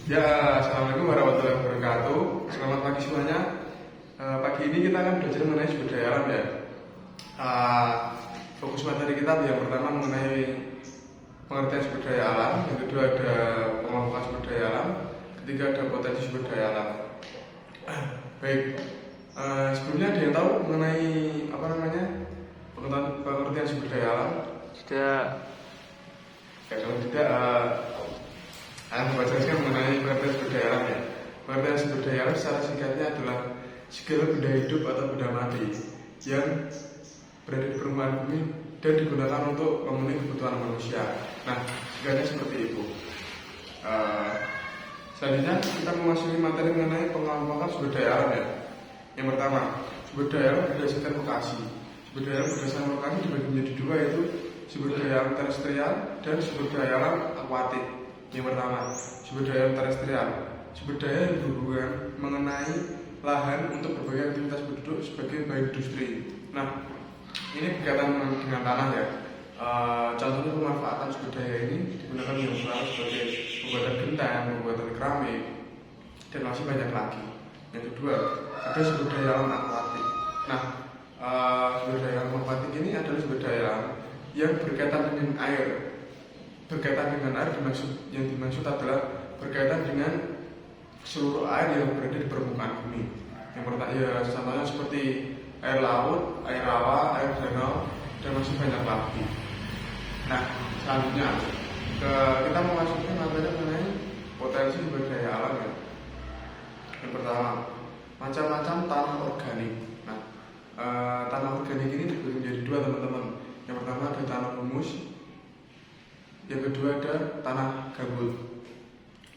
Ya, assalamualaikum warahmatullahi wabarakatuh. Selamat pagi semuanya. Pagi ini kita akan belajar mengenai sumber daya alam ya. Fokus materi kita yang pertama mengenai pengertian sumber daya alam, yang kedua ada pengelompokan sumber daya alam, ketiga ada potensi sumber daya alam. Baik, sebelumnya ada yang tahu mengenai pengertian sumber daya alam? Tidak. Ya, kalau tidak, akan membacakan mengenai pengertian sumber daya alam ya. Pengertian sumber daya alam secara singkatnya adalah segala benda hidup atau benda mati yang berada di permukaan bumi dan digunakan untuk memenuhi kebutuhan manusia. Nah, singkatnya seperti itu. Selanjutnya kita memasuki materi mengenai pengelompokan sumber daya alam ya. Yang pertama, sumber daya alam berdasarkan lokasi. Sumber daya alam berdasarkan lokasi dibagi menjadi dua, yaitu sumber daya alam terestrial dan sumber daya alam akuatik. Yang pertama, sumber daya alam terestrial, sumber daya yang berhubungan mengenai lahan untuk berbagai aktivitas penduduk sebagai bahan industri. Nah, ini berkaitan dengan tanah ya. Contohnya pemanfaatan sumber daya ini digunakan yang sebagai pembuatan genteng, pembuatan keramik, dan masih banyak lagi. Yang kedua, ada sumber daya alam akuatik. Nah, sumber daya alam akuatik ini adalah sumber daya alam yang berkaitan dengan air. Berkaitan dengan air yang dimaksud adalah berkaitan dengan seluruh air yang berada di permukaan bumi. Yang pertama ya, contohnya seperti air laut, air rawa, air danau, dan masih banyak lagi. Nah, selanjutnya kita memasuki materi mengenai potensi sumber daya alam ya. Yang pertama, macam-macam tanah organik. Nah, tanah organik ini dibagi menjadi dua teman-teman. Yang pertama ada tanah humus, yang kedua ada tanah gambut.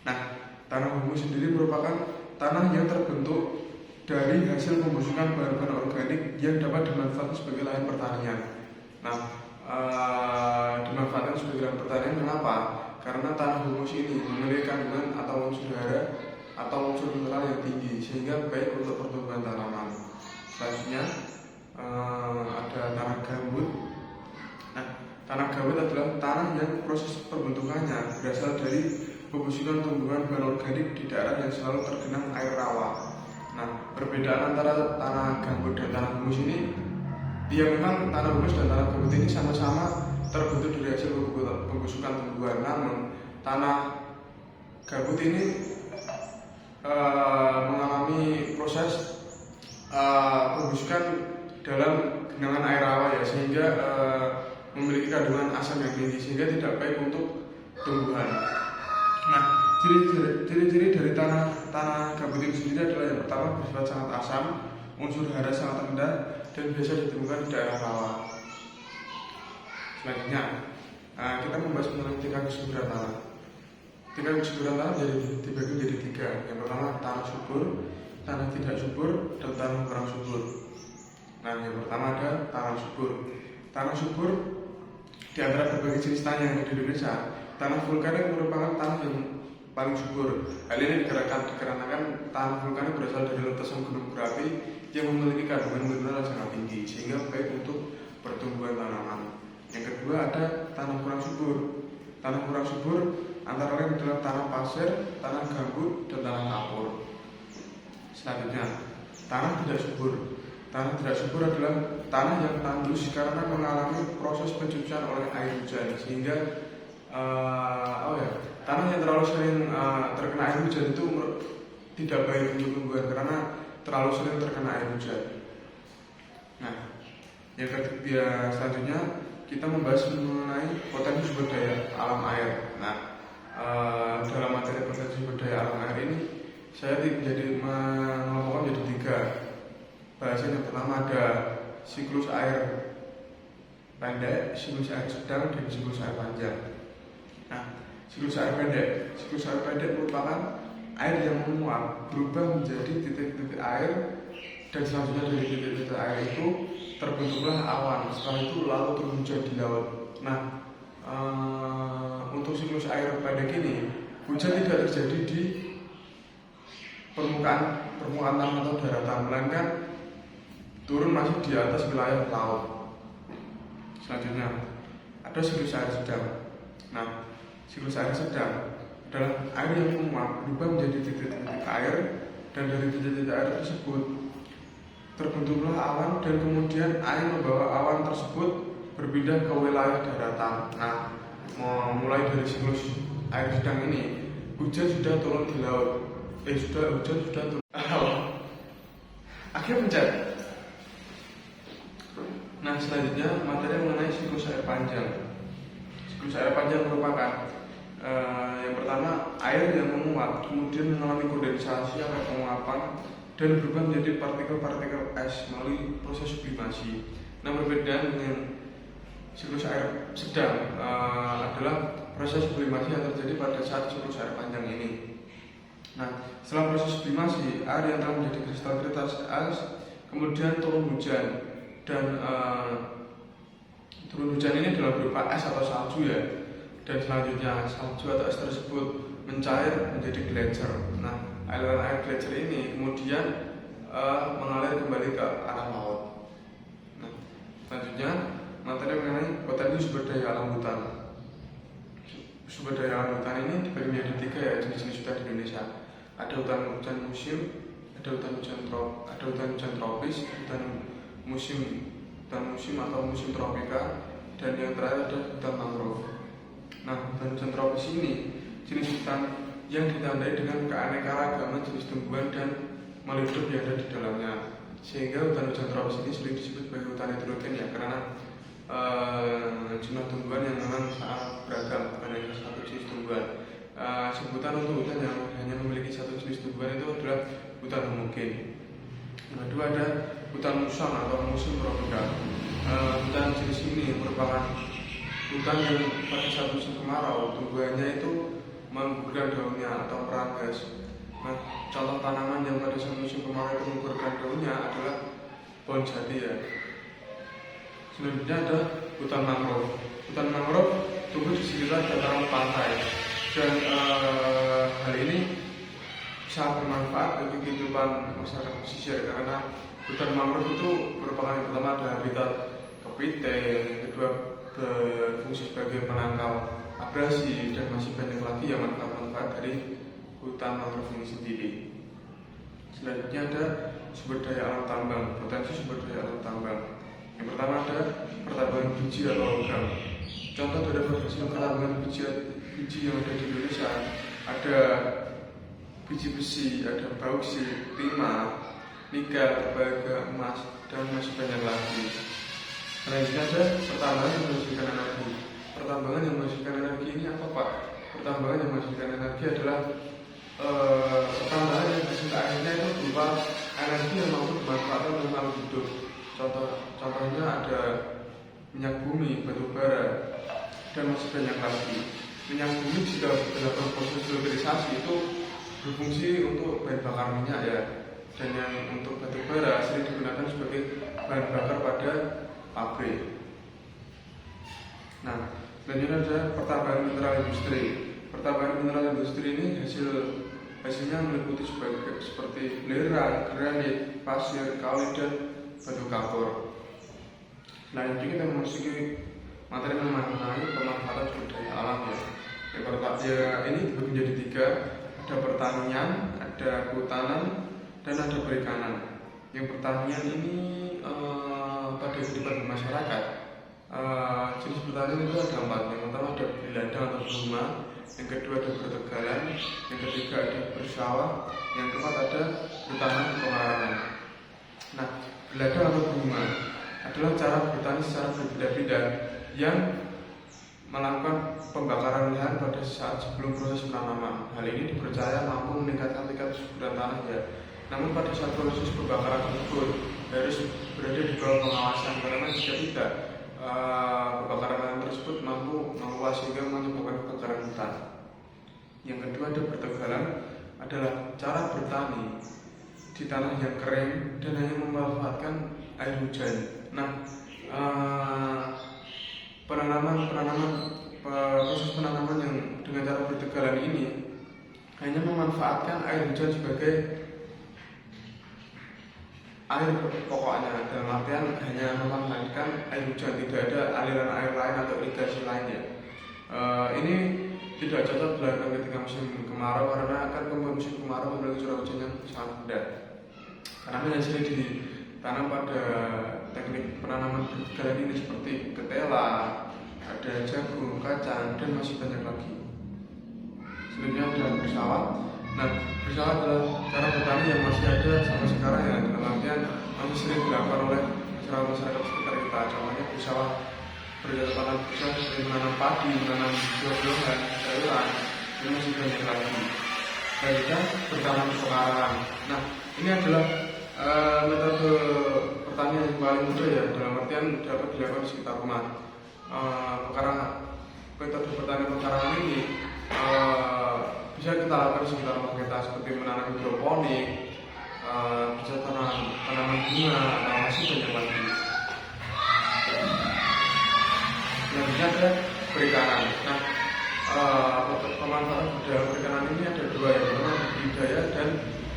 Nah, tanah humus sendiri merupakan tanah yang terbentuk dari hasil pembusukan bahan-bahan organik yang dapat dimanfaatkan sebagai lahan pertanian. Nah, dimanfaatkan sebagai lahan pertanian kenapa? Karena tanah humus ini memiliki kandungan atau unsur hara atau unsur mineral yang tinggi sehingga baik untuk pertumbuhan tanaman. Selanjutnya ada tanah gambut. Nah, tanah gambut adalah tanah yang proses perbentukannya berasal dari pembusukan tumbuhan bahan organik di daerah yang selalu tergenang air rawa. Nah, perbedaan antara tanah gambut dan tanah humus ini, dia memang tanah humus dan tanah gambut ini sama-sama terbentuk dari hasil pembusukan tumbuhan. Namun, tanah gambut ini mengalami proses pembusukan dalam genangan air rawa ya, sehingga memiliki kandungan asam yang tinggi sehingga tidak baik untuk tumbuhan. Nah, ciri-ciri dari tanah gambut ini sendiri adalah yang pertama bersifat sangat asam, unsur hara sangat rendah, dan biasa ditemukan di daerah rawa. Selanjutnya, kita membahas mengenai tingkat kesuburan tanah. Tingkat kesuburan tanah dibagi menjadi tiga. Yang pertama tanah subur, tanah tidak subur, dan tanah kurang subur. Nah, yang pertama ada tanah subur. Tanah subur di antara berbagai jenis tanah yang ada di Indonesia, tanah vulkanik merupakan tanah yang paling subur. Hal ini dikarenakan tanah vulkanik berasal dari letusan gunung berapi yang memiliki kandungan mineral sangat tinggi sehingga baik untuk pertumbuhan tanaman. Yang kedua ada tanah kurang subur. Tanah kurang subur antara lain adalah tanah pasir, tanah gambut, dan tanah kapur. Selanjutnya, tanah tidak subur. Tanah tidak subur adalah tanah yang tandus karena mengalami proses pencucian oleh air hujan sehingga tanah yang terlalu sering terkena air hujan itu tidak baik untuk tumbuhan karena terlalu sering terkena air hujan. Nah, yang ketiga selanjutnya kita membahas mengenai potensi sumber daya alam air. Nah, dalam materi potensi sumber daya alam air ini saya mengelompokkan menjadi tiga. Bahasan yang pertama ada siklus air pendek, siklus air sedang, dan siklus air panjang. Nah, siklus air pendek. Siklus air pendek merupakan air yang menguap berubah menjadi titik-titik air, dan selanjutnya dari titik-titik air itu terbentuklah awan. Setelah itu lalu turun hujan di laut. Nah, untuk siklus air pendek ini hujan tidak terjadi di permukaan tanah atau daratan, melainkan turun masih di atas wilayah laut. Selanjutnya ada siklus air sedang. Nah, siklus air sedang adalah air yang menguap berubah menjadi titik-titik air, dan dari titik-titik air tersebut terbentuklah awan, dan kemudian air membawa awan tersebut berpindah ke wilayah daratan. Nah, mulai dari siklus air sedang ini, hujan sudah turun di laut. Hujan sudah turun. Akhirnya pencet. Nah, selanjutnya materi mengenai siklus air panjang. Siklus air panjang merupakan yang pertama, air yang menguap kemudian mengalami kondensasi atau penguapan dan berubah menjadi partikel-partikel es melalui proses sublimasi. Nah, berbeda dengan siklus air sedang adalah proses sublimasi yang terjadi pada saat siklus air panjang ini. Nah, setelah proses sublimasi, air yang telah menjadi kristal-kristal es kemudian turun hujan, dan turun hujan ini adalah berupa es atau salju ya. Dan selanjutnya salju atau es tersebut mencair menjadi gletser. Nah, aliran air gletser ini kemudian mengalir kembali ke arah laut. Nah, selanjutnya materi mengenai potensi sumber daya alam hutan. Sumber daya alam hutan ini dibagi menjadi 3 ya, jenis-jenis hutan di Indonesia. Ada hutan musim, ada hutan hujan tropis, hutan musim atau musim tropika, dan yang terakhir ada hutan mangrove. Nah, hutan tropis ini jenis hutan yang ditandai dengan keanekaragaman jenis tumbuhan dan makhluk hidup yang ada di dalamnya. Sehingga hutan tropis ini sering disebut sebagai hutan heterogen ya, karena jumlah tumbuhan yang memang sangat beragam, bukan hanya satu jenis tumbuhan. Sebutan untuk hutan yang hanya memiliki satu jenis tumbuhan itu adalah hutan homogen. Yang kedua ada hutan muson atau musim tropika. Hutan jenis ini merupakan hutan yang pada saat musim kemarau tumbuhannya itu menggugurkan daunnya atau meranggas. Nah, contoh tanaman yang pada saat musim kemarau itu menggugurkan daunnya adalah pohon jati ya. Selanjutnya ada hutan mangrove. Hutan mangrove tumbuh di sekitar dataran pantai, dan hal ini sangat bermanfaat bagi kehidupan masyarakat pesisir, karena hutan mangrove itu merupakan yang pertama ada habitat kepiting, yang kedua berfungsi sebagai penangkal abrasi, dan masih banyak lagi yang manfaat-manfaat dari hutan mangrove ini sendiri. Selanjutnya ada sumber daya alam tambang, potensi sumber daya alam tambang. Yang pertama ada pertambangan biji atau logam. Contoh dari hasil pertambangan biji yang ada di Indonesia ada biji besi, ada bauksit, timah, nikel, tembaga, emas, dan masih banyak lagi. Selanjutnya ada pertambangan yang menghasilkan energi. Pertambangan yang menghasilkan energi ini apa Pak? Pertambangan yang menghasilkan energi adalah pertambangan yang hasilkan akhirnya itu berupa energi yang mampu dimanfaatkan oleh makhluk hidup. Contohnya ada minyak bumi, batu bara, dan masih banyak lagi. Minyak bumi jika dilakukan proses filterisasi itu berfungsi untuk bahan bakar minyak ya. Dan yang untuk batu bara sering digunakan sebagai bahan bakar pada pabrik. Nah, selanjutnya ada pertambangan mineral industri. Pertambangan mineral industri ini hasilnya meliputi seperti belerang, granit, pasir, kaoli, dan batu kapur. Selanjutnya kita memasuki materi mengenai pemanfaatan sumber daya alam ya. Yang pertama ini dibagi menjadi 3, ada pertanian, ada kehutanan, dan ada perikanan. Yang pertanian ini pada kehidupan masyarakat, jenis pertanian itu ada 4. Yang pertama ada ladang atau bunga, yang kedua ada pertegalan, yang ketiga ada bersawah, yang keempat ada hutanan pengarahan. Nah, ladang atau bunga adalah cara bertani secara berbeda-beda yang melakukan pembakaran lahan pada saat sebelum proses penanaman. Hal ini dipercaya mampu meningkatkan tingkat kesuburan tanah ya. Namun pada saat proses pembakaran tersebut harus berada di bawah pengawasan, karena jika tidak pembakaran lahan tersebut mampu meluas sehingga menyebabkan kebakaran hutan. Yang kedua ada pertegalan, adalah cara bertani di tanah yang kering dan hanya memanfaatkan air hujan. Nah, proses penanaman yang dengan cara pertegalan ini hanya memanfaatkan air hujan sebagai air pokoknya, dalam artian hanya memanfaatkan air hujan, tidak ada aliran air lain atau irigasi lainnya. Ini tidak cocok dilakukan ketika musim kemarau karena akan musim kemarau memiliki curah hujan yang sangat rendah. Tanaman yang sering ditanam pada teknik penanaman vertikal ini seperti ketela, ada jagung, kacang, dan masih banyak lagi. Selanjutnya adalah bersawat. Nah, bersawat adalah cara bertani yang masih ada sampai sekarang ya, dalam artian masih sering dilakukan oleh masyarakat sekitar kita. Contohnya bersawat berjalan tanam bersawat seperti menanam padi, menanam buah-buahan, sayuran, dan masih banyak lagi. Selanjutnya bertanam pekarangan. Nah, ini adalah metode pertanian yang paling mudah ya, dalam artian dapat dilakukan di sekitar rumah. Metode pertanian pekarangan ini bisa kita lakukan di sekitar rumah kita seperti menanam hidroponik, bisa tanaman bunga, atau masih banyak lagi. Selanjutnya ada perikanan. Nah, pemanfaatan budaya perikanan ini ada dua, yang pertama budidaya dan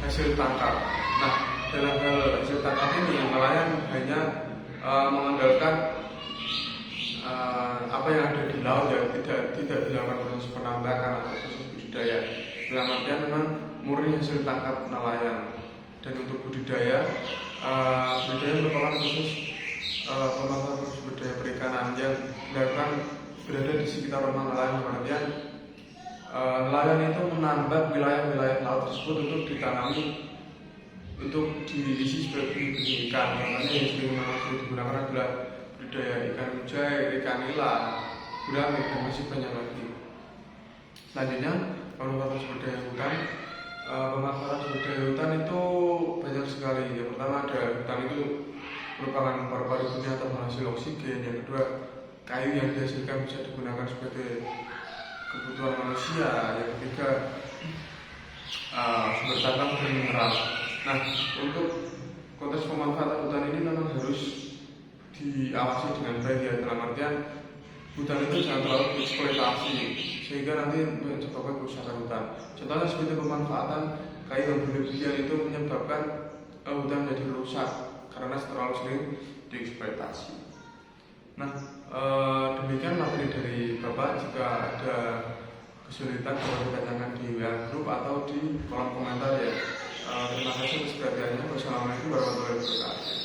hasil tangkap. Nah, dalam hal hasil tangkap ini nelayan hanya mengandalkan apa yang ada di laut ya, tidak dilakukan proses penambakan atau proses budidaya. Dalam artian memang murni hasil tangkap nelayan. Dan untuk budidaya merupakan proses pemanfaatan proses budidaya perikanan yang dilakukan berada di sekitar rumah nelayan. Dalam artian nelayan itu menambah wilayah-wilayah laut tersebut untuk ditanami, untuk diisi sebagai benih ikan. Contohnya yang sering digunakan adalah budidaya ikan mujair, ikan nila, gurame, dan masih banyak lagi. Selanjutnya, pemanfaatan sumber daya hutan. Pemanfaatan sumber daya hutan itu banyak sekali. Yang pertama ada hutan itu merupakan paru-paru dunia atau menghasil oksigen. Yang kedua, kayu yang dihasilkan bisa digunakan sebagai kebutuhan manusia. Yang ketiga, sumber tambang dan mineral. Nah, untuk konteks pemanfaatan hutan ini memang harus diawasi dengan baik ya, dalam artian hutan itu jangan terlalu dieksploitasi sehingga nanti menyebabkan kerusakan hutan. Contohnya seperti pemanfaatan kayu yang berlebihan itu menyebabkan hutan menjadi rusak karena terlalu sering dieksploitasi. Nah, demikian materi dari Bapak. Jika ada kesulitan bisa ditanyakan di WA Group atau di kolom komentar ya. Terima kasih atas perhatiannya. Wassalamualaikum warahmatullahi wabarakatuh.